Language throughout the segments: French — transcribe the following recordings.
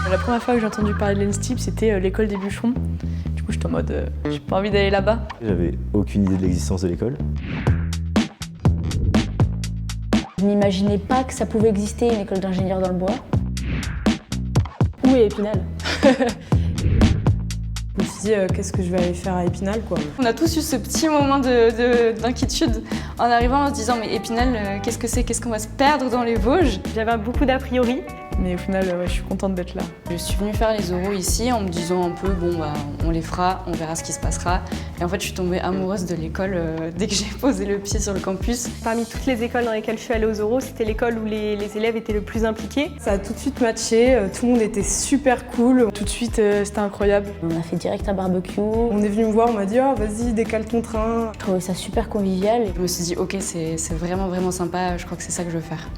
La première fois que j'ai entendu parler de l'ENSTIB, c'était l'école des bûcherons. Du coup, j'étais en mode, j'ai pas envie d'aller là-bas. J'avais aucune idée de l'existence de l'école. Je n'imaginais pas que ça pouvait exister une école d'ingénieur dans le bois. Où est Épinal? Je me suis dit, qu'est-ce que je vais aller faire à Épinal, quoi. On a tous eu ce petit moment d'inquiétude en arrivant en se disant mais Épinal, qu'est-ce que c'est? Qu'est-ce qu'on va se perdre dans les Vosges? J'avais beaucoup d'a priori. Mais au final, ouais, je suis contente d'être là. Je suis venue faire les oraux ici en me disant un peu, bon bah on les fera, on verra ce qui se passera. Et en fait, je suis tombée amoureuse de l'école dès que j'ai posé le pied sur le campus. Parmi toutes les écoles dans lesquelles je suis allée aux oraux, c'était l'école où les élèves étaient le plus impliqués. Ça a tout de suite matché, tout le monde était super cool. Tout de suite, c'était incroyable. On a fait direct un barbecue. On est venu me voir, on m'a dit, oh vas-y, décale ton train. Je trouvais ça super convivial. Je me suis dit, ok, c'est vraiment sympa, je crois que c'est ça que je veux faire.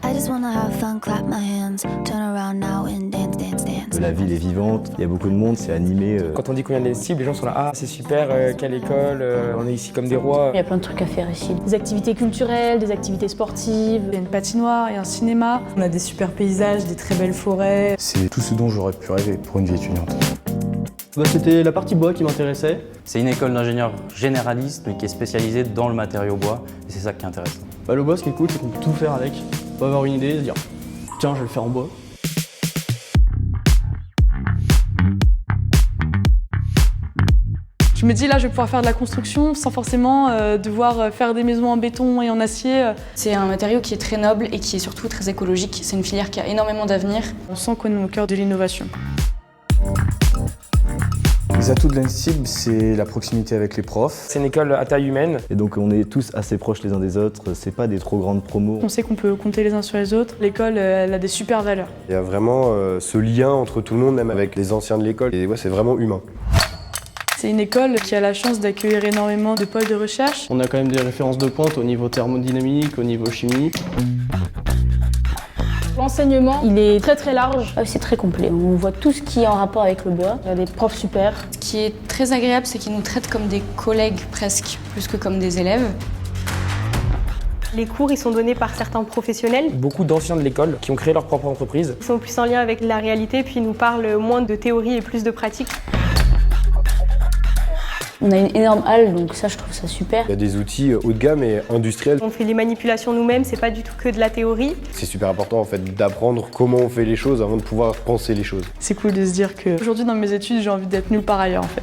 La ville est vivante, il y a beaucoup de monde, c'est animé. Quand on dit qu'on vient de l'ENSTIB, les gens sont là, ah c'est super, quelle école, on est ici comme des rois. Il y a plein de trucs à faire ici. Des activités culturelles, des activités sportives. Il y a une patinoire, il y a un cinéma. On a des super paysages, des très belles forêts. C'est tout ce dont j'aurais pu rêver pour une vie étudiante. C'était la partie bois qui m'intéressait. C'est une école d'ingénieurs généraliste mais qui est spécialisée dans le matériau bois et c'est ça qui est intéressant. Le bois, ce qui est cool, c'est qu'on peut tout faire avec. On peut avoir une idée et se dire tiens, je vais le faire en bois. Je me dis là, je vais pouvoir faire de la construction sans forcément devoir faire des maisons en béton et en acier. C'est un matériau qui est très noble et qui est surtout très écologique. C'est une filière qui a énormément d'avenir. On sent qu'on est au cœur de l'innovation. Les atouts de l'ENSTIB, c'est la proximité avec les profs. C'est une école à taille humaine. Et donc on est tous assez proches les uns des autres, c'est pas des trop grandes promos. On sait qu'on peut compter les uns sur les autres. L'école, elle a des super valeurs. Il y a vraiment ce lien entre tout le monde, même avec les anciens de l'école. Et ouais, c'est vraiment humain. C'est une école qui a la chance d'accueillir énormément de pôles de recherche. On a quand même des références de pointe au niveau thermodynamique, au niveau chimie. L'enseignement, il est très large. C'est très complet. On voit tout ce qui est en rapport avec le bois. Il y a des profs super. Ce qui est très agréable, c'est qu'ils nous traitent comme des collègues presque, plus que comme des élèves. Les cours, ils sont donnés par certains professionnels. Beaucoup d'anciens de l'école qui ont créé leur propre entreprise. Ils sont plus en lien avec la réalité, puis ils nous parlent moins de théorie et plus de pratique. On a une énorme halle, donc ça, je trouve ça super. Il y a des outils haut de gamme et industriels. On fait les manipulations nous-mêmes, c'est pas du tout que de la théorie. C'est super important en fait d'apprendre comment on fait les choses avant de pouvoir penser les choses. C'est cool de se dire qu'aujourd'hui dans mes études, j'ai envie d'être nulle part ailleurs en fait.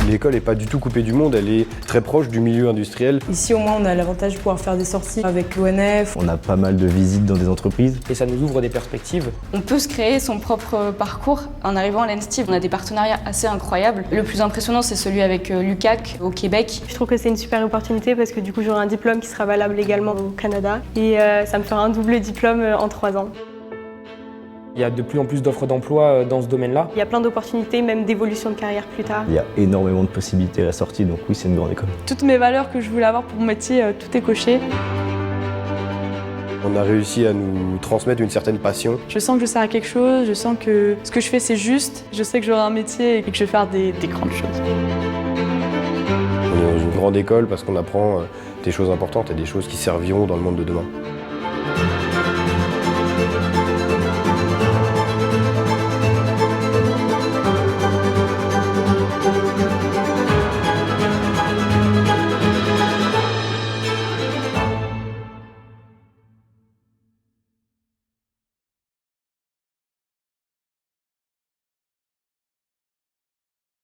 L'école n'est pas du tout coupée du monde, elle est très proche du milieu industriel. Ici au moins on a l'avantage de pouvoir faire des sorties avec l'ONF. On a pas mal de visites dans des entreprises. Et ça nous ouvre des perspectives. On peut se créer son propre parcours en arrivant à l'ENSTIB. On a des partenariats assez incroyables. Le plus impressionnant, c'est celui avec l'UQAC au Québec. Je trouve que c'est une super opportunité parce que du coup j'aurai un diplôme qui sera valable également au Canada. Et ça me fera un double diplôme en 3 ans. Il y a de plus en plus d'offres d'emploi dans ce domaine-là. Il y a plein d'opportunités, même d'évolution de carrière plus tard. Il y a énormément de possibilités à la sortie, donc oui, c'est une grande école. Toutes mes valeurs que je voulais avoir pour mon métier, tout est coché. On a réussi à nous transmettre une certaine passion. Je sens que je sers à quelque chose, je sens que ce que je fais c'est juste, je sais que j'aurai un métier et que je vais faire des grandes choses. On est dans une grande école parce qu'on apprend des choses importantes et des choses qui serviront dans le monde de demain.